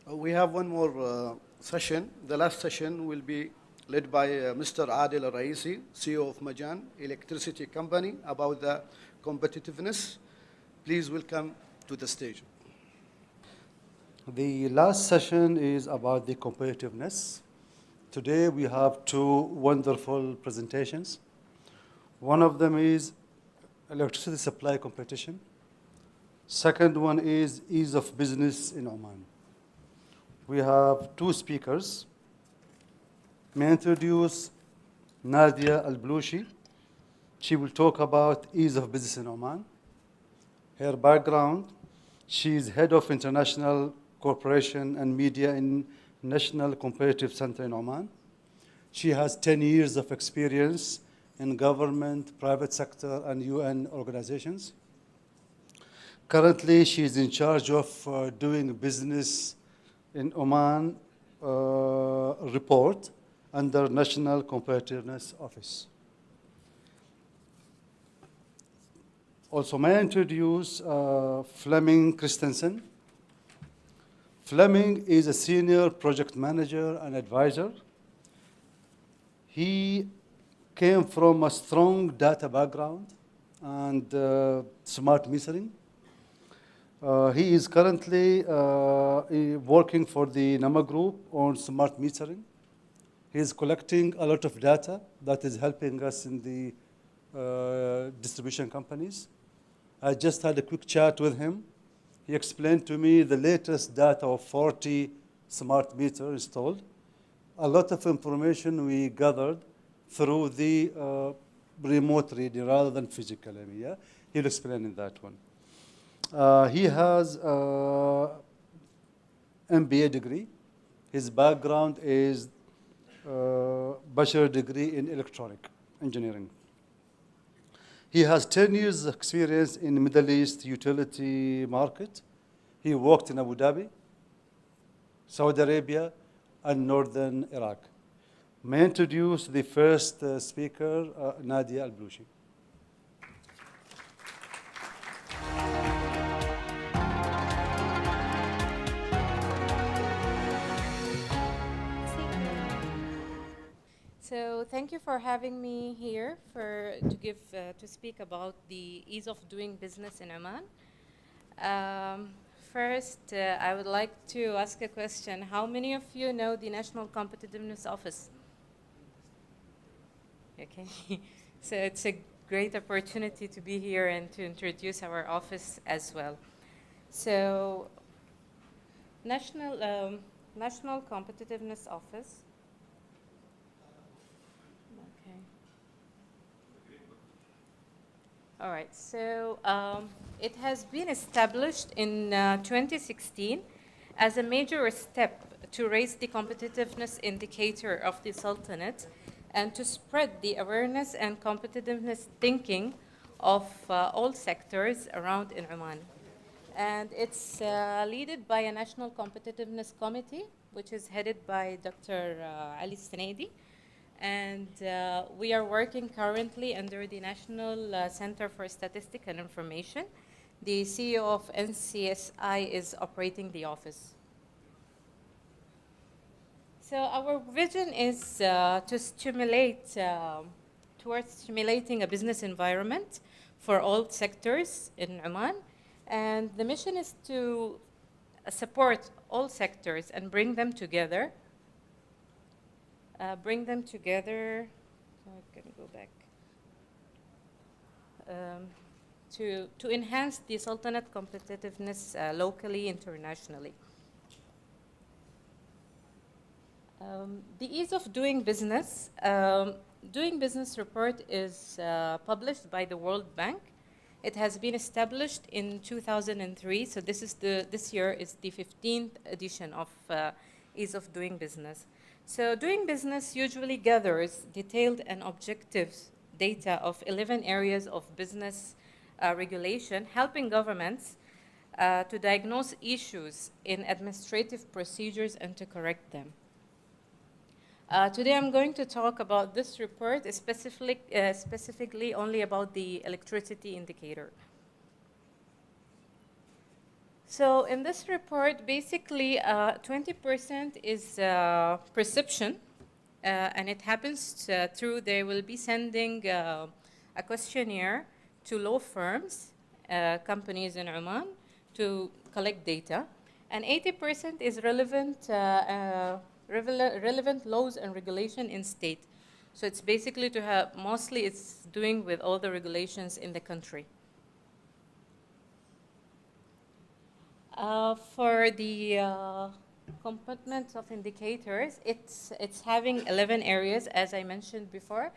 We have one more session. The last session will be led by Mr. Adil Raisi, CEO of Majan Electricity Company, about the competitiveness. Please welcome to the stage. The last session is about the competitiveness. Today we have two wonderful presentations. One of them is electricity supply competition. Second one is ease of business in Oman. We have two speakers. May I introduce Nadia Al-Balushi. She will talk about ease of business in Oman. Her background, she is head of international corporation and media in National Competitive Center in Oman. She has 10 years of experience in government, private sector, and UN organizations. Currently, she is in charge of doing business in Oman report under National Competitiveness Office. Also, may I introduce Fleming Christensen. Fleming is a senior project manager and advisor. He came from a strong data background and smart metering. He is currently working for the NAMA Group on smart metering. He is collecting a lot of data that is helping us in the distribution companies. I just had a quick chat with him. He explained to me the latest data of 40 smart meters installed. A lot of information we gathered through the remote reading rather than physical. Yeah? He'll explain in that one. He has an MBA degree. His background is bachelor degree in electronic engineering. He has 10 years experience in the Middle East utility market. He worked in Abu Dhabi, Saudi Arabia, and northern Iraq. May I introduce the first speaker, Nadia Al-Balushi. So thank you for having me here to speak about the ease of doing business in Oman. First, I would like to ask a question. How many of you know the National Competitiveness Office? Okay, so it's a great opportunity to be here and to introduce our office as well. So, National Competitiveness Office. Okay. All right, so it has been established in 2016 as a major step to raise the competitiveness indicator of the Sultanate and to spread the awareness and competitiveness thinking of all sectors around in Oman. And it's led by a National Competitiveness Committee, which is headed by Dr. Ali Sanedi. And we are working currently under the National Center for Statistics and Information. The CEO of NCSI is operating the office. So our vision is to stimulate, towards stimulating a business environment for all sectors in Oman. And the mission is to support all sectors and bring them together. So I can go back. To enhance the Sultanate competitiveness locally, internationally. The ease of doing business. Doing business report is published by the World Bank. It has been established in 2003, so this year is the 15th edition of ease of doing business. So doing business usually gathers detailed and objective data of 11 areas of business regulation, helping governments to diagnose issues in administrative procedures and to correct them. Today I'm going to talk about this report, specifically only about the electricity indicator. So in this report, basically 20% is perception, and it happens through, they will be sending a questionnaire to law firms, companies in Oman, to collect data. And 80% is relevant laws and regulation in state. So it's basically to have, mostly it's doing with all the regulations in the country. For the compartments of indicators, it's having 11 areas, as I mentioned before.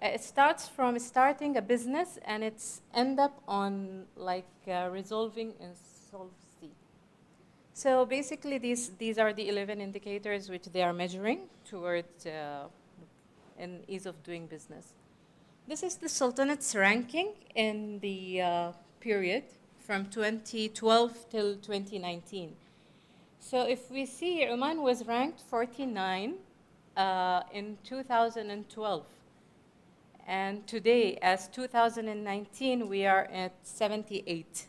It starts from starting a business, and it's end up on like resolving insolvency. So basically, these are the 11 indicators which they are measuring towards an ease of doing business. This is the Sultanate's ranking in the period from 2012 till 2019. So if we see, Oman was ranked 49 in 2012. And today, as 2019, we are at 78.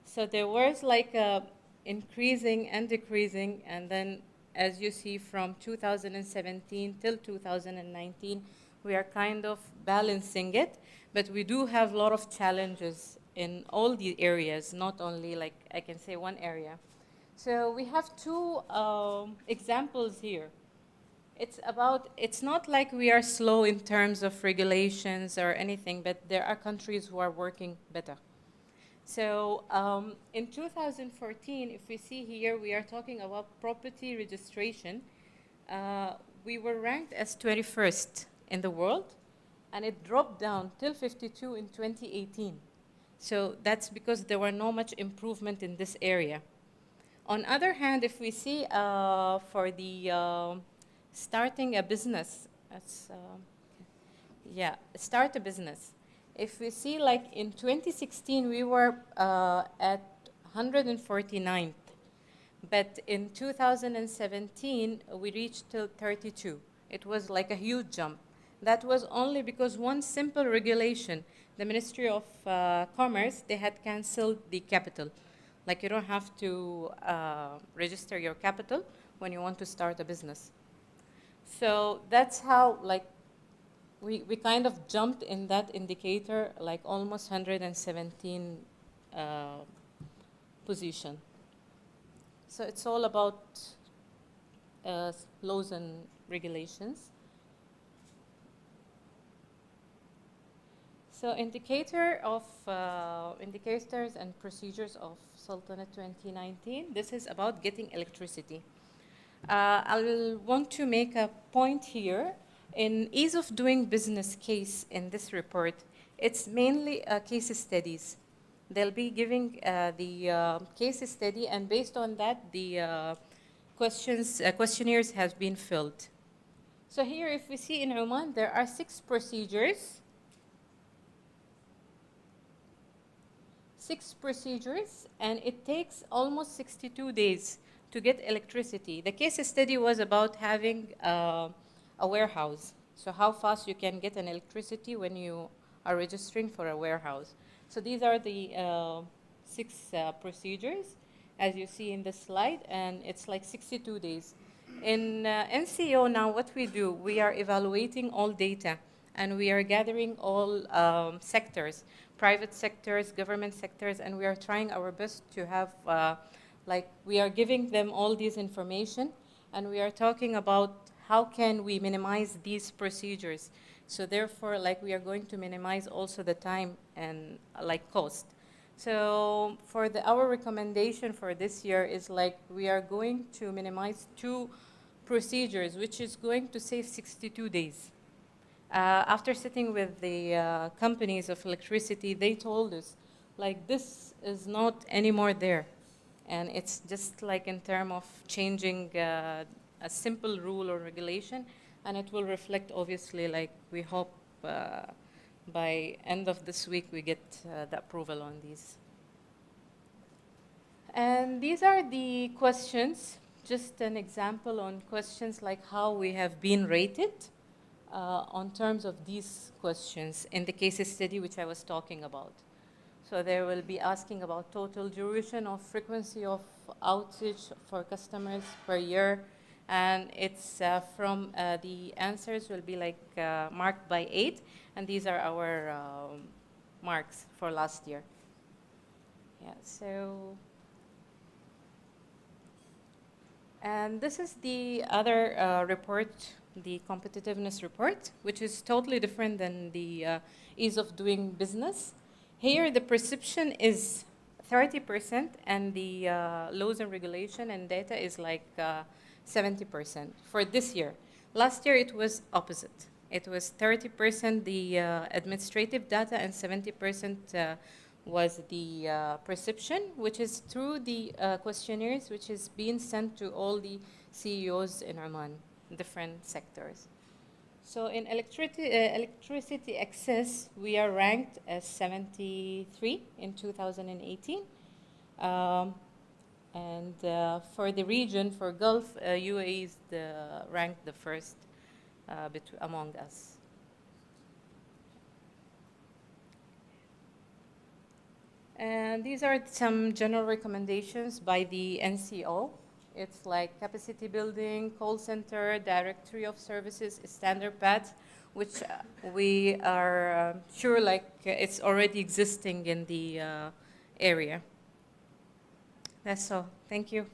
So there was like a increasing and decreasing, and then as you see from 2017 till 2019, we are kind of balancing it, but we do have a lot of challenges in all the areas, not only like I can say one area. So we have two examples here. It's not like we are slow in terms of regulations or anything, but there are countries who are working better. So in 2014, if we see here, we are talking about property registration. We were ranked as 21st in the world, and it dropped down till 52 in 2018. So that's because there were not much improvement in this area. On other hand, if we see for the starting a business, start a business. If we see, like in 2016, we were at 149th, but in 2017, we reached till 32. It was like a huge jump. That was only because one simple regulation, the Ministry of Commerce, they had canceled the capital. Like you don't have to register your capital when you want to start a business. So that's how like we kind of jumped in that indicator, like almost 117 position. So it's all about laws and regulations. So indicators and procedures of Sultanate 2019. This is about getting electricity. I want to make a point here. In ease of doing business case in this report, it's mainly case studies. They'll be giving the case study, and based on that, the questionnaires have been filled. So here, if we see in Oman, there are 6 procedures. 6 procedures, and it takes almost 62 days to get electricity. The case study was about having a warehouse. So how fast you can get an electricity when you are registering for a warehouse. So these are the 6 procedures, as you see in the slide, and it's like 62 days. In NCO now, what we do, we are evaluating all data, and we are gathering all sectors, private sectors, government sectors, and we are trying our best to have, we are giving them all this information, and we are talking about how can we minimize these procedures. So therefore, we are going to minimize also the time and cost. So for our recommendation for this year is we are going to minimize 2 procedures, which is going to save 62 days. After sitting with the companies of electricity, they told us, this is not anymore there. And it's just in terms of changing a simple rule or regulation, and it will reflect, obviously, we hope by end of this week we get the approval on these. And these are the questions, just an example on questions like how we have been rated on terms of these questions in the case study which I was talking about. So they will be asking about total duration or frequency of outage for customers per year. And it's from the answers will be like marked by 8. And these are our marks for last year. Yeah, so. And this is the other report, the competitiveness report, which is totally different than the ease of doing business. Here, the perception is 30%, and the laws and regulation and data is like 70% for this year. Last year, it was opposite. It was 30% the administrative data and 70% was the perception, which is through the questionnaires, which is being sent to all the CEOs in Oman, different sectors. So in electricity access, we are ranked as 73 in 2018. And for the region, for Gulf, UAE is ranked the first among us. And these are some general recommendations by the NCO. It's like capacity building, call center, directory of services, standard paths, which we are sure like it's already existing in the area. That's all. Thank you.